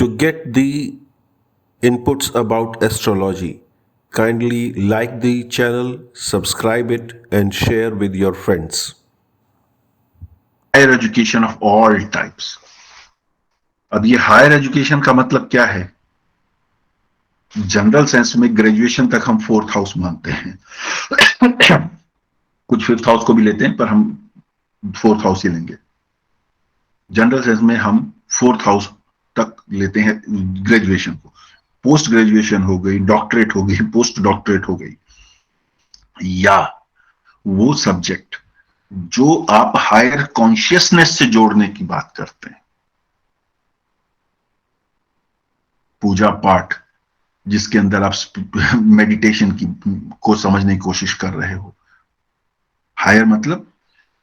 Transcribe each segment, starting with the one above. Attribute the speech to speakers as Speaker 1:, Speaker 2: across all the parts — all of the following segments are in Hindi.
Speaker 1: To get the inputs about astrology, kindly like the channel, subscribe it, and share with your friends.
Speaker 2: Higher education of all types. अब ये हायर एजुकेशन का मतलब क्या है? जनरल सेंस में ग्रेजुएशन तक हम फोर्थ हाउस मानते हैं। कुछ फिफ्थ हाउस को भी लेते हैं, पर हम फोर्थ हाउस ही लेंगे। जनरल सेंस में हम फोर्थ हाउस तक लेते हैं ग्रेजुएशन को। पोस्ट ग्रेजुएशन हो गई, डॉक्टरेट हो गई, पोस्ट डॉक्टरेट हो गई, या वो सब्जेक्ट जो आप हायर कॉन्शियसनेस से जोड़ने की बात करते हैं, पूजा पाठ, जिसके अंदर आप मेडिटेशन की को समझने की कोशिश कर रहे हो। हायर मतलब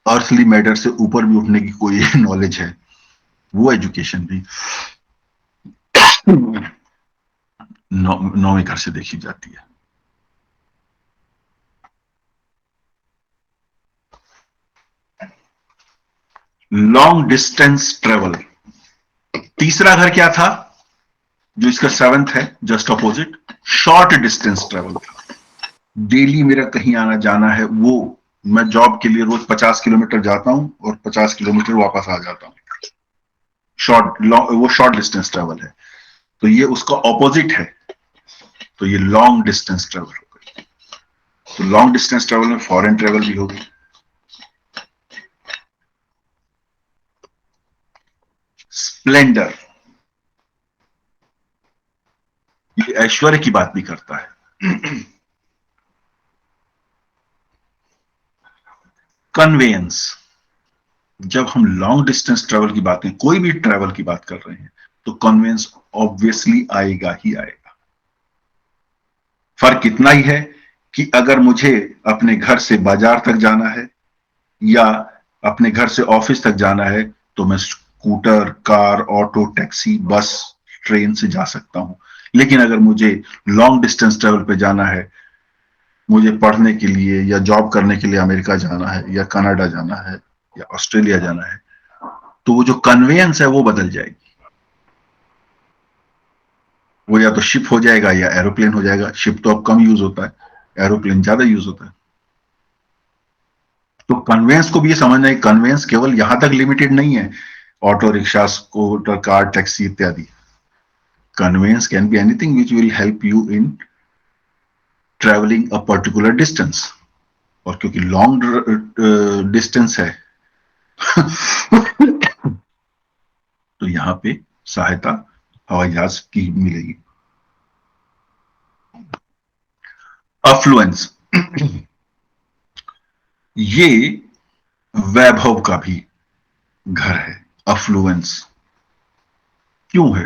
Speaker 2: अर्थली मैटर से ऊपर भी उठने की कोई नॉलेज है, वो एजुकेशन भी नौवें घर से देखी जाती है। Long distance travel. तीसरा घर क्या था जो इसका सेवंथ है, just opposite? Short distance travel था। डेली मेरा कहीं आना जाना है, वो मैं जॉब के लिए रोज 50 किलोमीटर जाता हूं और 50 किलोमीटर वापस आ जाता हूं। वो शॉर्ट डिस्टेंस ट्रेवल है। तो ये उसका ऑपोजिट है, तो ये लॉन्ग डिस्टेंस ट्रेवल हो गई। तो लॉन्ग डिस्टेंस ट्रेवल में फॉरेन ट्रेवल भी होगी। स्प्लेंडर, ये ऐश्वर्य की बात भी करता है। कन्वेयंस, जब हम लॉन्ग डिस्टेंस ट्रेवल की बात करें, कोई भी ट्रेवल की बात कर रहे हैं, तो कन्वेंस ऑब्वियसली आएगा ही आएगा। फर्क इतना ही है कि अगर मुझे अपने घर से बाजार तक जाना है या अपने घर से ऑफिस तक जाना है, तो मैं स्कूटर, कार, ऑटो, टैक्सी, बस, ट्रेन से जा सकता हूं। लेकिन अगर मुझे लॉन्ग डिस्टेंस ट्रेवल पे जाना है, मुझे पढ़ने के लिए या जॉब करने के लिए अमेरिका जाना है या कनाडा जाना है या ऑस्ट्रेलिया जाना है, तो वो जो कन्वेयंस है वो बदल जाएगी। वो या तो शिप हो जाएगा या एरोप्लेन हो जाएगा। शिप तो अब कम यूज होता है, एरोप्लेन ज्यादा यूज होता है। तो कन्वेंस को भी ये समझना है, कन्वेंस केवल यहां तक लिमिटेड नहीं है, auto rickshaw, scooter, car, taxi इत्यादि। Conveyance can be anything which will help you in travelling a particular distance. और क्योंकि लॉन्ग डिस्टेंस है, तो यहां पे सहायता हवाई जहाज की मिलेगी। अफ्लुएंस, ये वैभव का भी घर है। अफ्लुएंस क्यों है?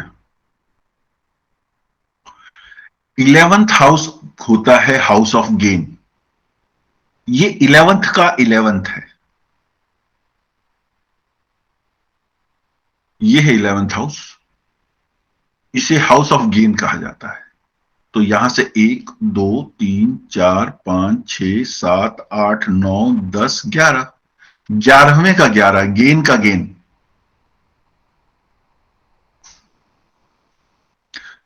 Speaker 2: 11th हाउस होता है हाउस ऑफ गेन। ये 11th का 11th है, ये है 11th हाउस। इसे हाउस ऑफ गेन कहा जाता है। तो यहां से 1 2 3 4 5 6 7 8 9 10 11, 11वें का 11, गेन का गेन।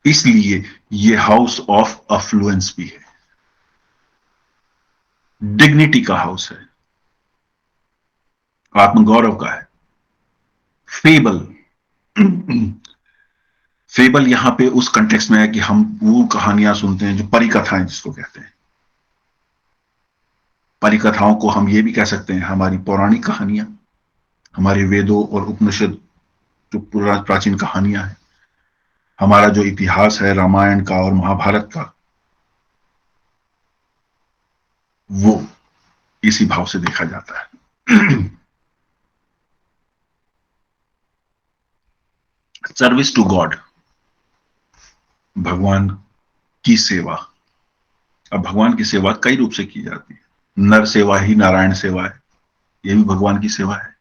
Speaker 2: इसलिए ये हाउस ऑफ अफ्लुएंस भी है, डिग्निटी का हाउस है, आत्मगौरव का है। फेबल, फेबल यहां पे उस कंटेक्स्ट में है कि हम वो कहानियां सुनते हैं जो परिकथाएं जिसको कहते हैं। परिकथाओं को हम ये भी कह सकते हैं हमारी पौराणिक कहानियां, हमारे वेदों और उपनिषद जो प्राचीन कहानियां हैं, हमारा जो इतिहास है रामायण का और महाभारत का, वो इसी भाव से देखा जाता है। सर्विस टू गॉड, भगवान की सेवा। अब भगवान की सेवा कई रूप से की जाती है। नर सेवा ही नारायण सेवा है, ये भी भगवान की सेवा है।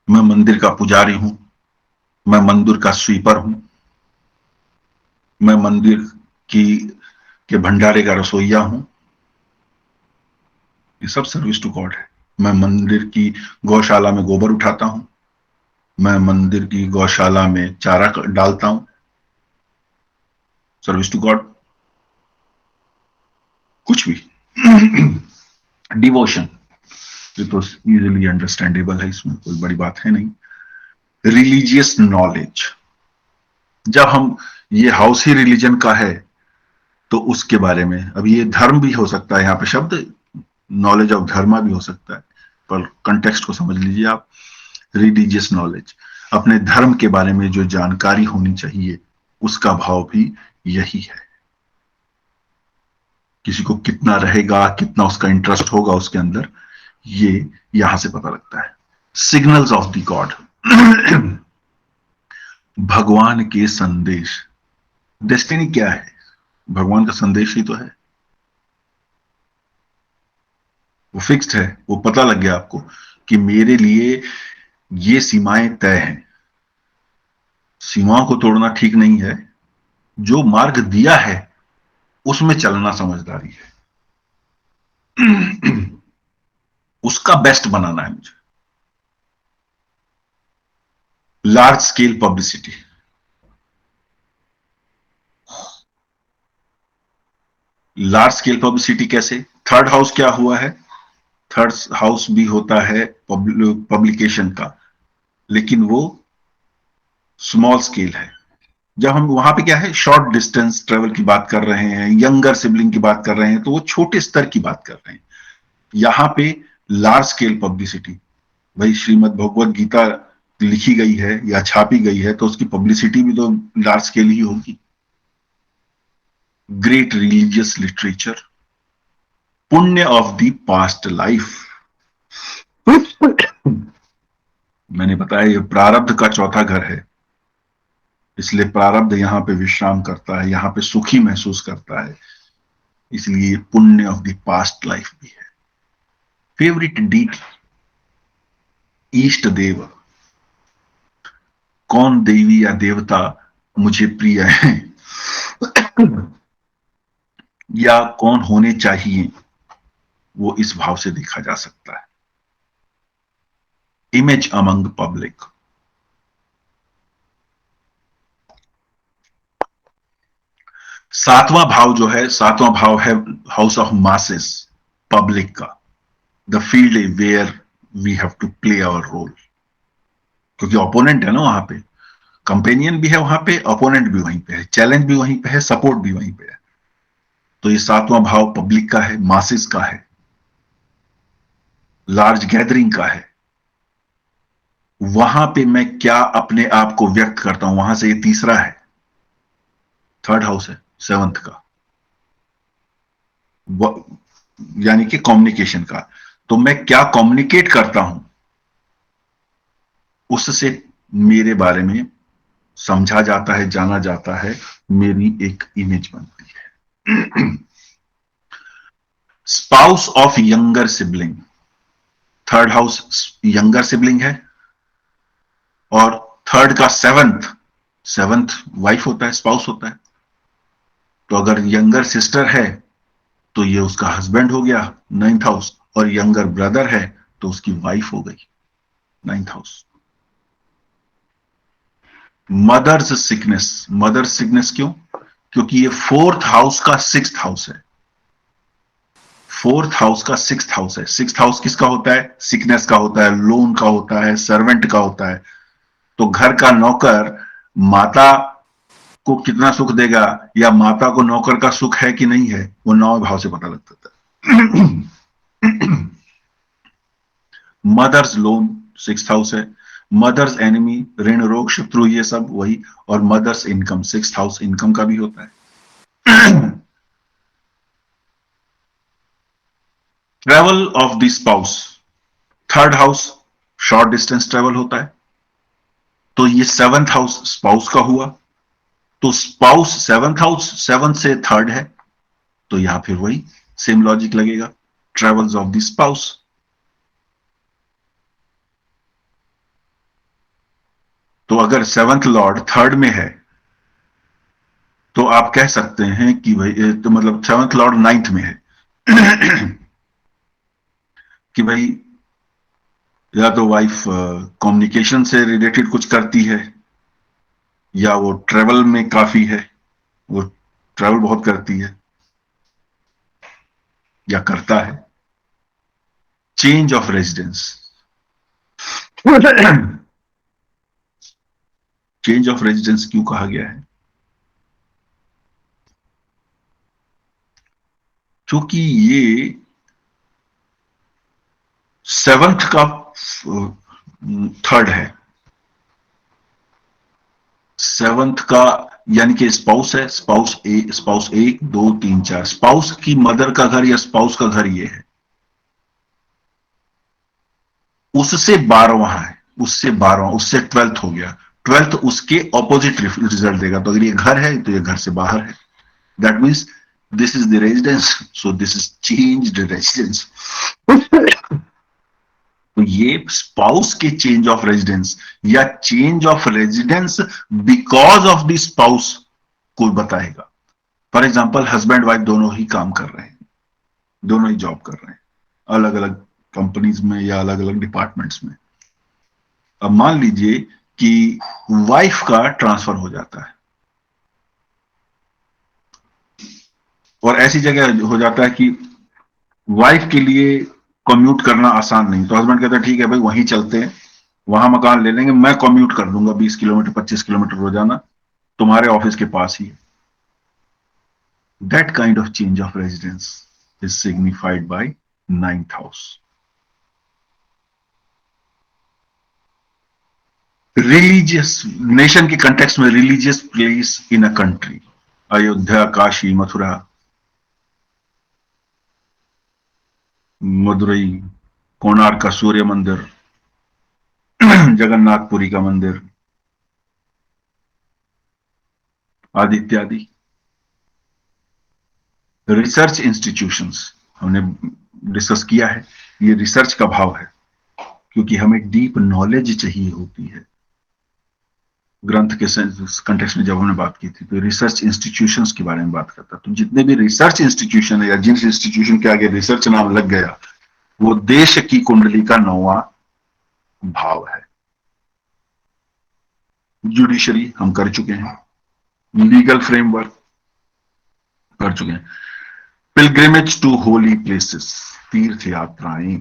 Speaker 2: मैं मंदिर का पुजारी हूं, मैं मंदिर का स्वीपर हूं, मैं मंदिर की के भंडारे का रसोईया हूं। ये सब सर्विस टू गॉड है। मैं मंदिर की गौशाला में गोबर उठाता हूं, मैं मंदिर की गौशाला में चारा डालता हूं, सर्विस टू गॉड, कुछ भी। डिवोशन, ये तो इजिली अंडरस्टैंडेबल है, इसमें कोई बड़ी बात है नहीं। रिलीजियस नॉलेज, जब हम, ये हाउस ही रिलीजन का है तो उसके बारे में, अब ये धर्म भी हो सकता है, यहाँ पे शब्द नॉलेज ऑफ धर्मा भी हो सकता है, पर कंटेक्स्ट को समझ लीजिए आप। रिलीजियस नॉलेज, अपने धर्म के बारे में जो जानकारी होनी चाहिए, उसका भाव भी यही है। किसी को कितना रहेगा, कितना उसका इंटरेस्ट होगा उसके अंदर, ये यहां से पता लगता है। सिग्नल्स ऑफ द गॉड, भगवान के संदेश। डेस्टिनी क्या है? भगवान का संदेश ही तो है, वो फिक्स्ड है, वो पता लग गया आपको कि मेरे लिए ये सीमाएं तय हैं। सीमाओं को तोड़ना ठीक नहीं है, जो मार्ग दिया है उसमें चलना समझदारी है। उसका बेस्ट बनाना है मुझे। Large scale publicity, large scale publicity कैसे? थर्ड हाउस क्या हुआ है? थर्ड हाउस भी होता है पब्लिकेशन का, लेकिन वो स्मॉल स्केल है। जब हम वहां पे क्या है, शॉर्ट डिस्टेंस ट्रेवल की बात कर रहे हैं, यंगर सिबलिंग की बात कर रहे हैं, तो वो छोटे स्तर की बात कर रहे हैं। यहाँ पे लार्ज स्केल पब्लिसिटी, भाई श्रीमद् भगवत गीता लिखी गई है या छापी गई है तो उसकी पब्लिसिटी भी तो लार्ज स्केल ही होगी। ग्रेट रिलीजियस लिटरेचर, पुण्य ऑफ द पास्ट लाइफ। मैंने बताया ये प्रारब्ध का चौथा घर है, इसलिए प्रारब्ध यहां पे विश्राम करता है, यहां पे सुखी महसूस करता है, इसलिए पुण्य ऑफ द पास्ट लाइफ भी है। फेवरेट डीटी, इष्ट देव, कौन देवी या देवता मुझे प्रिय है या कौन होने चाहिए, वो इस भाव से देखा जा सकता है। इमेज अमंग पब्लिक, सातवां भाव जो है, सातवां भाव है हाउस ऑफ मासेस, पब्लिक का, the field where we have to play our role. क्योंकि ओपोनेंट है ना वहां पे, कंपेनियन भी है वहां पे, ओपोनेंट भी वहीं पे है, चैलेंज भी वहीं पे है, सपोर्ट भी वहीं पे है। तो ये सातवां भाव पब्लिक का है, मासेस का है, लार्ज गैदरिंग का है। वहां पे मैं क्या अपने आप को व्यक्त करता हूं, वहां से ये तीसरा है, थर्ड हाउस है सेवंथ का, यानी कि कम्युनिकेशन का। तो मैं क्या कम्युनिकेट करता हूं, उससे मेरे बारे में समझा जाता है, जाना जाता है, मेरी एक इमेज बनती है। Spouse of younger sibling, third house younger sibling है, और थर्ड का सेवंथ, सेवंथ वाइफ होता है, स्पाउस होता है। तो अगर यंगर सिस्टर है तो ये उसका हस्बैंड हो गया, नाइन्थ हाउस, और यंगर ब्रदर है तो उसकी वाइफ हो गई, ninth house. Mother's sickness, mother sickness क्यों? क्योंकि ये फोर्थ हाउस का सिक्स्थ हाउस है, फोर्थ हाउस का सिक्स्थ हाउस है। सिक्स्थ हाउस किसका होता है? सिकनेस का होता है, लोन का होता है, सर्वेंट का होता है। तो घर का नौकर माता को कितना सुख देगा, या माता को नौकर का सुख है कि नहीं है, वो नौ भाव से पता लगता है। मदर्स लोन सिक्स्थ हाउस है, मदर्स एनिमी ऋण रोग शत्रु ये सब वही, और mother's income sixth house income का भी होता है। Travel of the spouse, third house short distance travel होता है, तो ये सेवंथ हाउस स्पाउस का हुआ। तो स्पाउस सेवंथ हाउस, सेवंथ से थर्ड है, तो यहां फिर वही सेम लॉजिक लगेगा, ट्रेवल्स ऑफ द स्पाउस। तो अगर सेवंथ लॉर्ड थर्ड में है तो आप कह सकते हैं कि भाई, तो मतलब सेवंथ लॉर्ड नाइन्थ में है, कि भाई या तो वाइफ कम्युनिकेशन से रिलेटेड कुछ करती है, या वो ट्रेवल में काफी है, वो ट्रेवल बहुत करती है या करता है। Change of residence, change of residence क्यों कहा गया है? क्योंकि ये सेवंथ का थर्ड है। सेवंथ का यानी कि स्पाउस है, स्पाउस एक दो तीन चार, स्पाउस की मदर का घर या स्पाउस का घर ये है, उससे 12वां है, उससे 12वां, उससे 12th हो गया। 12th उसके ऑपोजिट रिजल्ट देगा। तो अगर ये घर है तो ये घर से बाहर है। That means this is the residence, so this is change residence. तो ये स्पाउस के चेंज ऑफ रेजिडेंस या change of residence because of the spouse को बताएगा। फॉर एग्जाम्पल हस्बैंड वाइफ दोनों ही काम कर रहे हैं, दोनों ही जॉब कर रहे हैं अलग अलग कंपनीज में या अलग अलग डिपार्टमेंट्स में। अब मान लीजिए कि वाइफ का ट्रांसफर हो जाता है और ऐसी जगह हो जाता है कि वाइफ के लिए कम्यूट करना आसान नहीं, तो हस्बैंड कहता है ठीक है भाई वहीं चलते हैं, वहां मकान ले लेंगे, मैं कम्यूट कर दूंगा 20 किलोमीटर 25 किलोमीटर रोजाना, तुम्हारे ऑफिस के पास ही है। That kind of change of residence is signified by ninth house. Religious nation के कंटेक्स्ट में religious place in a country, Ayodhya, Kashi, Mathura, Madurai, Konark का सूर्य मंदिर, जगन्नाथपुरी का मंदिर आदि इत्यादि। रिसर्च इंस्टीट्यूशंस हमने डिस्कस किया है, ये रिसर्च का भाव है क्योंकि हमें डीप नॉलेज चाहिए होती है। ग्रंथ के कंटेक्स्ट में जब हमने बात की थी तो रिसर्च इंस्टीट्यूशंस के बारे में बात करता, तो जितने भी रिसर्च इंस्टीट्यूशन है या जिन इंस्टीट्यूशन के आगे रिसर्च नाम लग गया वो देश की कुंडली का 9वां भाव है। जुडिशरी हम कर चुके हैं, लीगल फ्रेमवर्क कर चुके हैं, पिलग्रिमेज टू होली प्लेसेस, तीर्थ यात्राएं,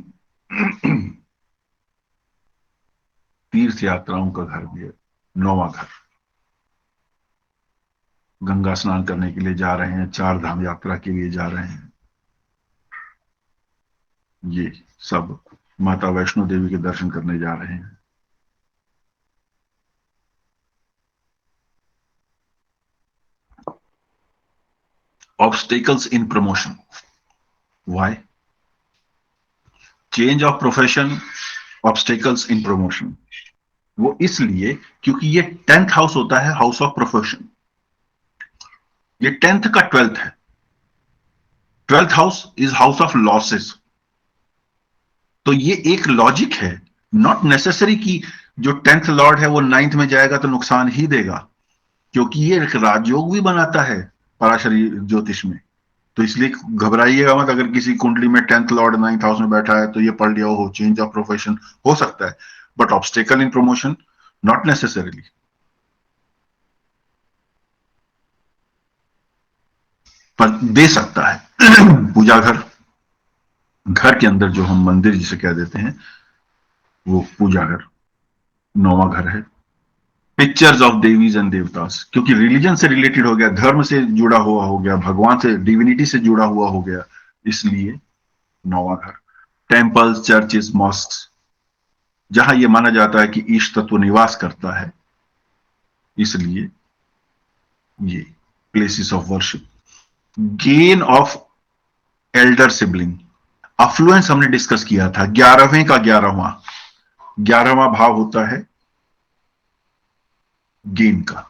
Speaker 2: तीर्थ यात्राओं का घर भी है 9वां घर। गंगा स्नान करने के लिए जा रहे हैं, 4 धाम यात्रा के लिए जा रहे हैं, ये सब माता वैष्णो देवी के दर्शन करने जा रहे हैं। Obstacles in promotion, why? Change of profession, obstacles in promotion, वो इसलिए क्योंकि ये 10th हाउस होता है, हाउस ऑफ प्रोफेशन। ये 10th का 12th है। 12th house is house of losses. तो ये एक लॉजिक है, नॉट नेसेसरी कि जो 10th लॉर्ड है वो 9th में जाएगा तो नुकसान ही देगा, क्योंकि ये एक राजयोग भी बनाता है पराशरी ज्योतिष में। तो इसलिए घबराइएगा मत अगर किसी कुंडली में 10th लॉर्ड 9th हाउस में बैठा है तो ये पढ़ लिया हो चेंज ऑफ प्रोफेशन हो सकता है, but obstacle in promotion not necessarily. पर दे सकता है। पूजा घर, घर के अंदर जो हम मंदिर जिसे कह देते हैं वो पूजा घर 9वां घर है। पिक्चर्स ऑफ देवीज एंड देवतास, क्योंकि रिलीजन से रिलेटेड हो गया, धर्म से जुड़ा हुआ हो गया, भगवान से डिविनिटी से जुड़ा हुआ हो गया, इसलिए 9वां घर। टेम्पल्स, चर्चेस, मॉस्क, जहां यह माना जाता है कि ईश तत्व निवास करता है, इसलिए ये places of worship. Gain of Elder sibling, affluence हमने डिस्कस किया था, 11वें का 11वां भाव होता है गेन का।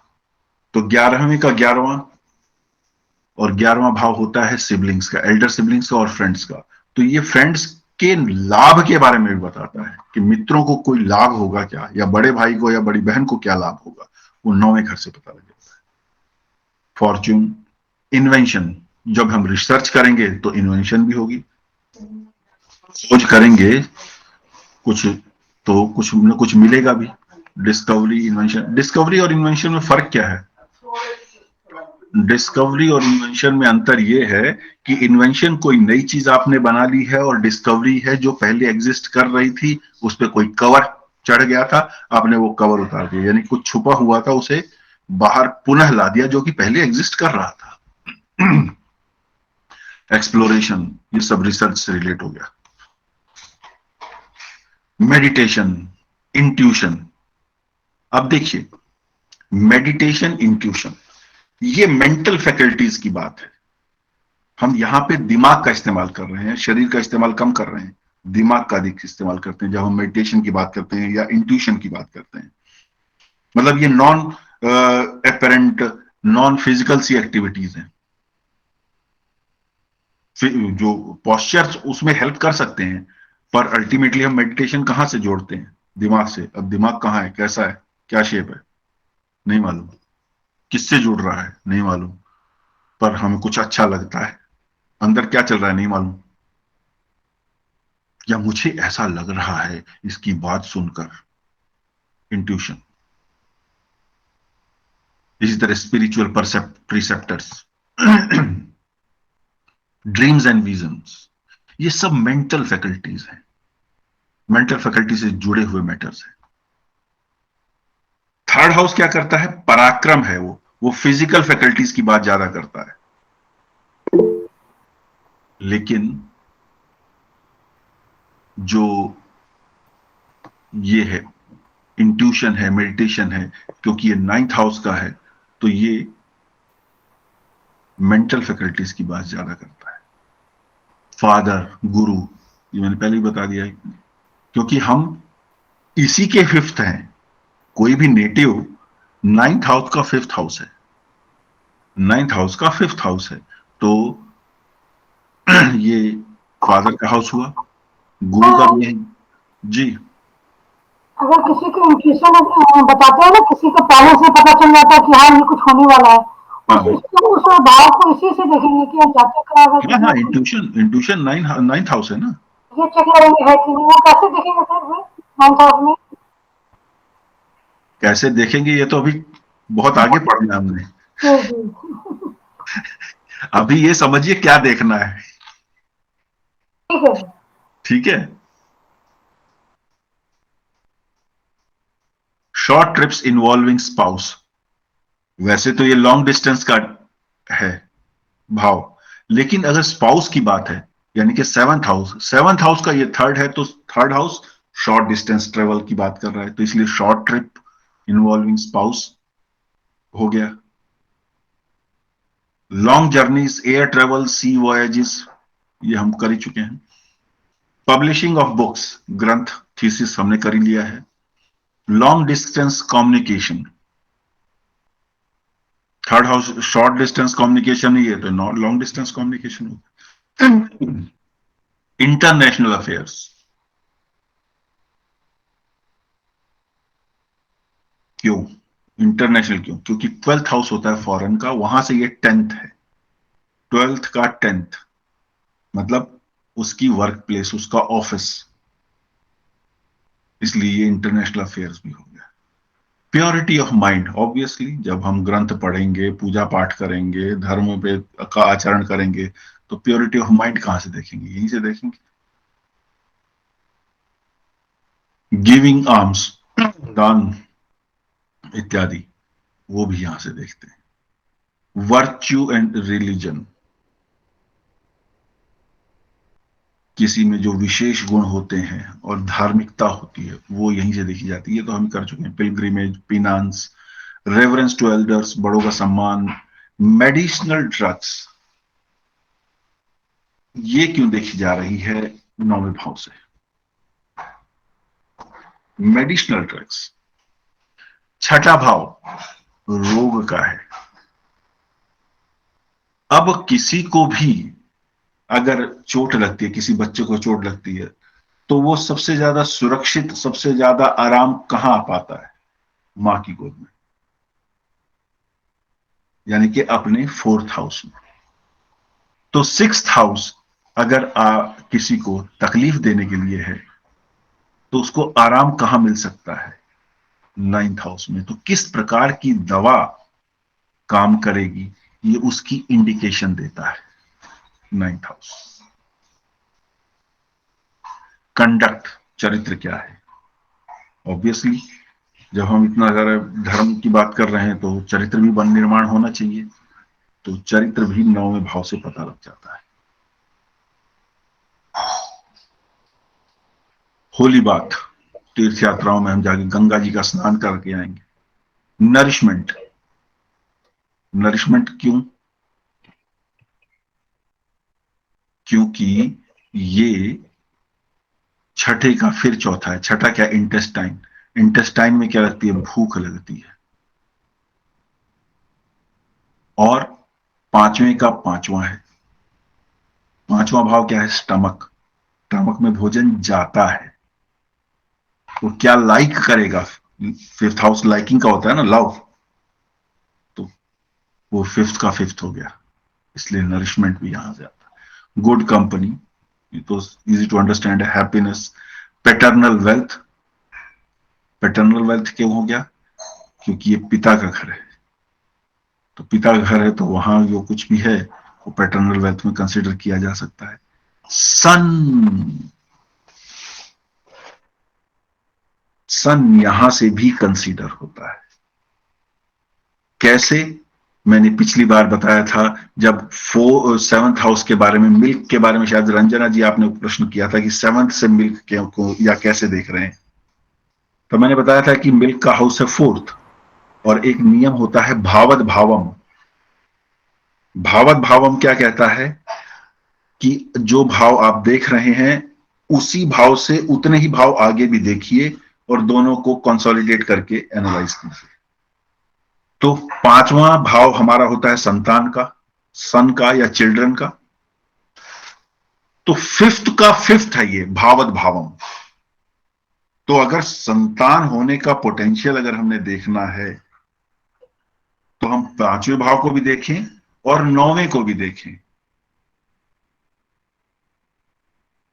Speaker 2: तो 11वें का 11वां और 11वां भाव होता है सिबलिंग्स का, एल्डर सिबलिंग्स का और फ्रेंड्स का। तो ये फ्रेंड्स के लाभ के बारे में भी बताता है कि मित्रों को कोई लाभ होगा क्या, या बड़े भाई को या बड़ी बहन को क्या लाभ होगा, वो 9वें घर से पता लग जाता है। फॉर्च्यून, इन्वेंशन, जब हम रिसर्च करेंगे तो इन्वेंशन भी होगी, खोज करेंगे, कुछ तो कुछ न कुछ मिलेगा भी। डिस्कवरी और इन्वेंशन में फर्क क्या है? डिस्कवरी और इन्वेंशन में अंतर यह है कि इन्वेंशन कोई नई चीज आपने बना ली है, और डिस्कवरी है जो पहले एग्जिस्ट कर रही थी, उस पर कोई कवर चढ़ गया था, आपने वो कवर उतार दिया, यानी कुछ छुपा हुआ था उसे बाहर पुनः ला दिया जो कि पहले एग्जिस्ट कर रहा था। एक्सप्लोरेशन, ये सब रिसर्च से रिलेट हो गया। Meditation, intuition. अब देखिए, मेडिटेशन, इंट्यूशन, ये मेंटल फैकल्टीज की बात है। हम यहां पे दिमाग का इस्तेमाल कर रहे हैं, शरीर का इस्तेमाल कम कर रहे हैं, दिमाग का अधिक इस्तेमाल करते हैं जब हम मेडिटेशन की बात करते हैं या इंट्यूशन की बात करते हैं। मतलब ये नॉन अपेरेंट, नॉन फिजिकल सी एक्टिविटीज हैं। जो पॉस्चर्स उसमें हेल्प कर सकते हैं, पर अल्टीमेटली हम मेडिटेशन कहां से जोड़ते हैं? दिमाग से। अब दिमाग कहाँ है, कैसा है, क्या शेप है, नहीं मालूम। किससे जुड़ रहा है, नहीं मालूम। पर हमें कुछ अच्छा लगता है, अंदर क्या चल रहा है, नहीं मालूम। या मुझे ऐसा लग रहा है इसकी बात सुनकर, इंट्यूशन। इसी तरह स्पिरिचुअल प्रिसेप्टर्स, ड्रीम्स एंड विजन्स, ये सब मेंटल फैकल्टीज हैं, मेंटल फैकल्टी से जुड़े हुए मैटर्स हैं। थर्ड हाउस क्या करता है? पराक्रम है वो फिजिकल फैकल्टीज की बात ज्यादा करता है। लेकिन जो ये है, इंट्यूशन है, मेडिटेशन है, क्योंकि ये 9th हाउस का है, तो ये मेंटल फैकल्टीज की बात ज्यादा करता है। फादर, गुरु, ये मैंने पहले ही बता दिया है, क्योंकि हम इसी के 5th हैं। कोई भी नेटिव 9th हाउस का 5th हाउस है, 9th हाउस का 5th हाउस है, तो ये फादर का हाउस हुआ, गुरु का भी है। जी।
Speaker 3: अगर किसी को इंट्यूशन बताते हैं ना, किसी को पहले से पता चल जाता है कि हाँ ये कुछ होने वाला है,
Speaker 2: हाँ
Speaker 3: उस
Speaker 2: हाँ
Speaker 3: उस भाव को इसी से देखेंगे कि हम जाते का अगर
Speaker 2: हाँ
Speaker 3: किसी
Speaker 2: हाँ,
Speaker 3: को
Speaker 2: इंट्यूशन, इंट्यूशन 9th हाउस है ना।
Speaker 3: ये चेक करेंगे है कि नहीं, वो कैसे देखेंगे सर फिर 9th हाउस में?
Speaker 2: कैसे देखेंगे, ये तो अभी बहुत आगे पढ़ना है हमने।
Speaker 3: जी जी।
Speaker 2: अभी ये समझिए क्या देखना है।
Speaker 3: ठीक है।
Speaker 2: ठीक है। शॉर्ट ट्रिप्स इन्वॉल्विंग स्पाउस, वैसे तो ये लॉन्ग डिस्टेंस का है भाव, लेकिन अगर स्पाउस की बात है, यानी कि 7th हाउस का ये थर्ड है, तो third house short distance travel की बात कर रहा है, तो इसलिए शॉर्ट ट्रिप इन्वॉल्विंग स्पाउस हो गया। Long journeys, air travel, sea voyages, ये हम कर ही चुके हैं। पब्लिशिंग ऑफ बुक्स, ग्रंथ, थीसिस हमने कर ही लिया है। Long distance communication, third house short distance communication ही है, तो नॉट लॉन्ग डिस्टेंस कम्युनिकेशन होगा। इंटरनेशनल अफेयर्स, क्यों इंटरनेशनल, क्योंकि 12th हाउस होता है फॉरेन का, वहां से ये 10th है। 12th का 10th मतलब उसकी वर्क प्लेस, उसका ऑफिस, इसलिए ये इंटरनेशनल अफेयर्स भी हो गया। प्योरिटी ऑफ माइंड, ऑब्वियसली जब हम ग्रंथ पढ़ेंगे, पूजा पाठ करेंगे, धर्म पे का आचरण करेंगे, तो प्योरिटी ऑफ माइंड कहां से देखेंगे? यहीं से देखेंगे। गिविंग आर्म्स, दान इत्यादि, वो भी यहां से देखते हैं। वर्च्यू एंड रिलीजन, किसी में जो विशेष गुण होते हैं और धार्मिकता होती है, वो यहीं से देखी जाती है, तो हम कर चुके हैं। पिलग्रिमेज, पिनांस, रेवरेंस टू एल्डर्स, बड़ों का सम्मान। मेडिसिनल ड्रग्स, ये क्यों देखी जा रही है 9वें भाव से? मेडिसिनल ड्रग्स, छठा भाव रोग का है। अब किसी को भी अगर चोट लगती है, किसी बच्चे को चोट लगती है, तो वो सबसे ज्यादा सुरक्षित, सबसे ज्यादा आराम कहां आ पाता है? मां की गोद में, यानी कि अपने 4th हाउस में। तो 6th हाउस अगर किसी को तकलीफ देने के लिए है, तो उसको आराम कहां मिल सकता है? 9th हाउस में। तो किस प्रकार की दवा काम करेगी, ये उसकी इंडिकेशन देता है 9th हाउस। कंडक्ट, चरित्र क्या है? ऑब्वियसली जब हम इतना अगर धर्म की बात कर रहे हैं तो चरित्र भी बन निर्माण होना चाहिए, तो चरित्र भी 9वें भाव से पता लग जाता है। होली बात, तीर्थ यात्राओं में हम जाके गंगा जी का स्नान करके आएंगे। नरिशमेंट, नरिशमेंट क्यों? क्योंकि ये छठे का फिर चौथा है। छठा क्या? इंटेस्टाइन। इंटेस्टाइन में क्या लगती है? भूख लगती है। और पांचवें का पांचवा है। पांचवा भाव क्या है? स्टमक। स्टमक में भोजन जाता है, वो क्या लाइक करेगा? 5th हाउस लाइकिंग का होता है ना, लव। तो वो 5th का 5th हो गया, इसलिए नरिशमेंट भी यहां से आता है। गुड कंपनी, तो easy to understand. Happiness, paternal wealth. Paternal wealth क्यों हो गया? क्योंकि ये पिता का घर है, तो पिता का घर है तो वहां जो कुछ भी है वो पैटर्नल वेल्थ में कंसिडर किया जा सकता है। सन, सन यहां से भी कंसीडर होता है। कैसे? मैंने पिछली बार बताया था जब 7th हाउस के बारे में, मिल्क के बारे में, शायद रंजना जी आपने प्रश्न किया था कि 7th से मिल्क को या कैसे देख रहे हैं। तो मैंने बताया था कि मिल्क का हाउस है 4th, और एक नियम होता है भावद भावम। भावद भावम क्या कहता है कि जो भाव आप देख रहे हैं उसी भाव से उतने ही भाव आगे भी देखिए और दोनों को कंसोलिडेट करके एनालाइज कीजिए। तो पांचवा भाव हमारा होता है संतान का, सन का या चिल्ड्रन का। तो 5th का 5th है ये भावद भावम। तो अगर संतान होने का पोटेंशियल अगर हमने देखना है तो हम पांचवें भाव को भी देखें और 9वें को भी देखें,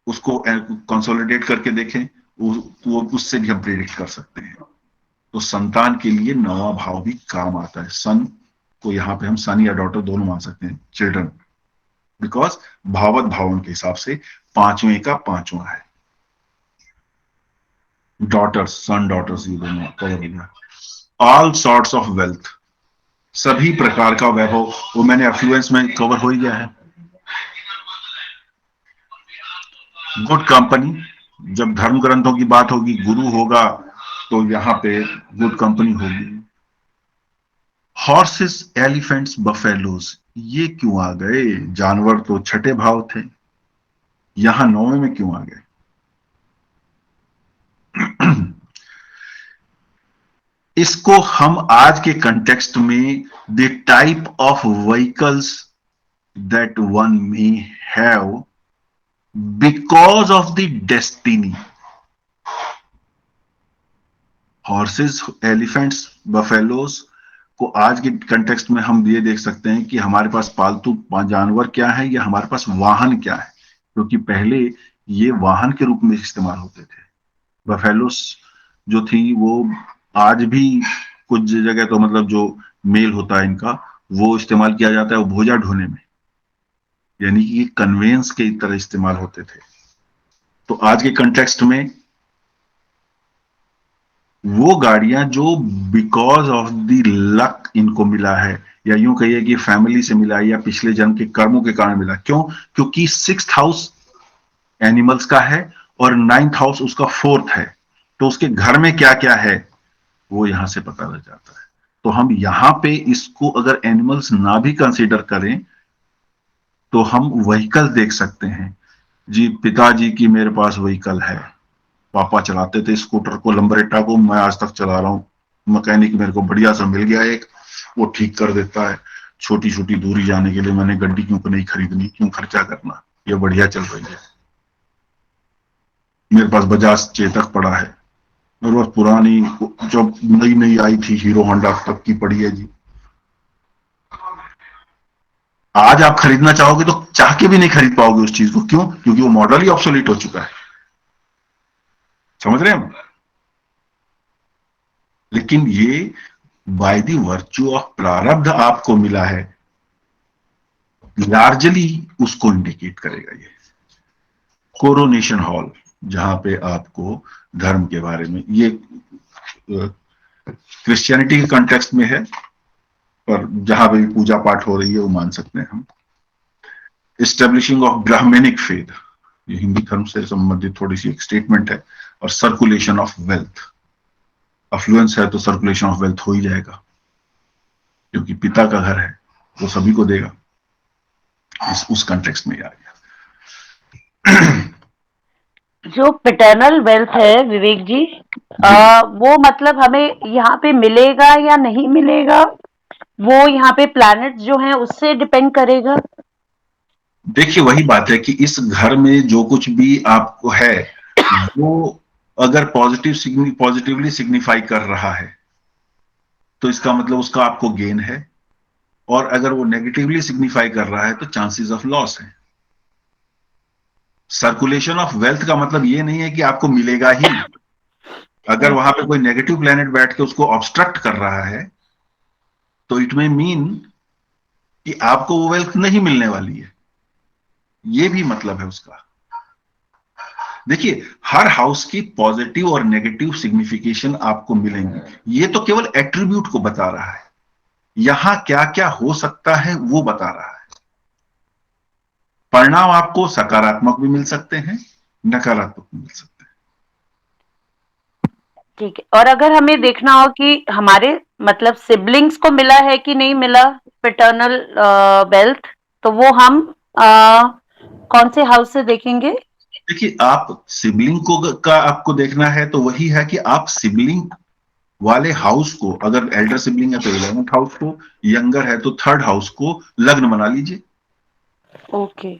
Speaker 2: उसको कंसोलिडेट करके देखें, वो उससे भी हम प्रेडिक्ट कर सकते हैं। तो संतान के लिए 9वां भाव भी काम आता है। सन को यहां पे हम सन या डॉटर दोनों मान सकते हैं, चिल्ड्रन, बिकॉज भावत भावन के हिसाब से पांचवें का पांचवा है। डॉटर्स, सन डॉटर्स, ये दोनों कवर हो गया। ऑल सॉर्ट्स ऑफ वेल्थ, सभी प्रकार का वैभव, वो मैंने अफ्लुएंस में कवर हो ही गया है। गुड कंपनी, जब धर्म ग्रंथों की बात होगी, गुरु होगा, तो यहां पे गुड कंपनी होगी। हॉर्सेस, एलिफेंट्स, बफेलोज, ये क्यों आ गए? जानवर तो छठे भाव थे, यहां 9वें में क्यों आ गए? इसको हम आज के कंटेक्स्ट में the type of vehicles that one may have because of the destiny. Horses, elephants, buffaloes को आज के कंटेक्स्ट में हम ये देख सकते हैं कि हमारे पास पालतू जानवर क्या है या हमारे पास वाहन क्या है, क्योंकि पहले ये वाहन के रूप में इस्तेमाल होते थे। बफेलोस जो थी वो आज भी कुछ जगह तो मतलब जो मेल होता है इनका वो इस्तेमाल किया जाता है वो भोजा ढोने में, यानी कि कन्वेंस के तरह इस्तेमाल होते थे। तो आज के कंटेक्स्ट में वो गाड़ियां जो बिकॉज ऑफ द लक इनको मिला है, या यूं कहिए कि फैमिली से मिला है या पिछले जन्म के कर्मों के कारण मिला। क्यों? क्योंकि 6th हाउस एनिमल्स का है और 9th हाउस उसका 4th है, तो उसके घर में क्या क्या है वो यहां से पता लग जाता है। तो हम यहां पे इसको अगर एनिमल्स ना भी कंसीडर करें तो हम व्हीकल देख सकते हैं। जी, पिताजी की मेरे पास व्हीकल है, पापा चलाते थे स्कूटर को, लंबरेटा को, मैं आज तक चला रहा हूं। मैकेनिक मेरे को बढ़िया सा मिल गया एक, वो ठीक कर देता है। छोटी छोटी दूरी जाने के लिए मैंने गड्डी क्यों नहीं खरीदनी, क्यों खर्चा करना, ये बढ़िया चल रही है। मेरे पास बजाज चेतक पड़ा है, मेरे पास पुरानी जब नई नई आई थी हीरो होंडा तब की पड़ी है जी। आज आप खरीदना चाहोगे तो चाह के भी नहीं खरीद पाओगे उस चीज को। क्यों? क्योंकि वो मॉडल ही ऑब्सोलीट हो चुका है। समझ रहे हैं हम? लेकिन ये बाय द वर्च्यू ऑफ प्रारब्ध आपको मिला है, लार्जली उसको इंडिकेट करेगा ये कोरोनेशन हॉल, जहां पे आपको धर्म के बारे में, ये क्रिश्चियनिटी के कॉन्टेक्स्ट में है, पर जहां पे भी पूजा पाठ हो रही है वो मान सकते हैं हम। एस्टेब्लिशिंग ऑफ ब्राह्मणिक फेथ, ये हिंदू धर्म से संबंधित थोड़ी सी एक स्टेटमेंट है। और सर्कुलेशन ऑफ वेल्थ, अफ्लुएंस है तो सर्कुलेशन ऑफ वेल्थ हो ही जाएगा, क्योंकि पिता का घर है, वो सभी को देगा। उस कॉन्टेक्स्ट में आ गया।
Speaker 4: जो पैटर्नल वेल्थ है विवेक जी, वो मतलब हमें यहाँ पे मिलेगा या नहीं मिलेगा, वो यहाँ पे प्लैनेट जो हैं उससे डिपेंड करेगा।
Speaker 2: देखिए वही बात है कि इस घर में जो कुछ भी आपको है, वो अगर पॉजिटिवली सिग्निफाई कर रहा है तो इसका मतलब उसका आपको गेन है, और अगर वो नेगेटिवली सिग्निफाई कर रहा है तो चांसेस ऑफ लॉस है। सर्कुलेशन ऑफ वेल्थ का मतलब ये नहीं है कि आपको मिलेगा ही। अगर वहां पे कोई नेगेटिव प्लैनेट बैठ के उसको ऑब्स्ट्रक्ट कर रहा है तो इट मे मीन कि आपको वो वेल्थ नहीं मिलने वाली है, ये भी मतलब है उसका। देखिए हर हाउस की पॉजिटिव और नेगेटिव सिग्निफिकेशन आपको मिलेंगी, ये तो केवल एट्रीब्यूट को बता रहा है, यहां क्या क्या हो सकता है वो बता रहा है। परिणाम आपको सकारात्मक भी मिल सकते हैं, नकारात्मक भी मिल सकते हैं।
Speaker 4: ठीक है, और अगर हमें देखना हो कि हमारे मतलब सिबलिंग्स को मिला है कि नहीं मिला पैटर्नल वेल्थ, तो वो हम कौन से हाउस से देखेंगे?
Speaker 2: देखिए आप सिबलिंग को का आपको देखना है तो वही है कि आप सिबलिंग वाले हाउस को, अगर एल्डर सिबलिंग है तो 11th हाउस को, यंगर है तो 3rd हाउस को लग्न बना लीजिए।
Speaker 4: ओके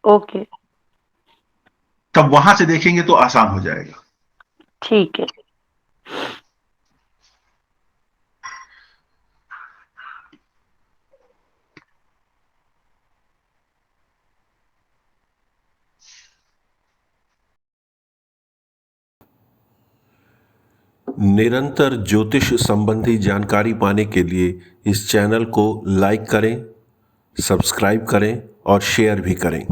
Speaker 4: ओके,
Speaker 2: तब वहां से देखेंगे तो आसान हो जाएगा।
Speaker 4: ठीक है।
Speaker 1: निरंतर ज्योतिष संबंधी जानकारी पाने के लिए इस चैनल को लाइक करें, सब्सक्राइब करें और शेयर भी करें।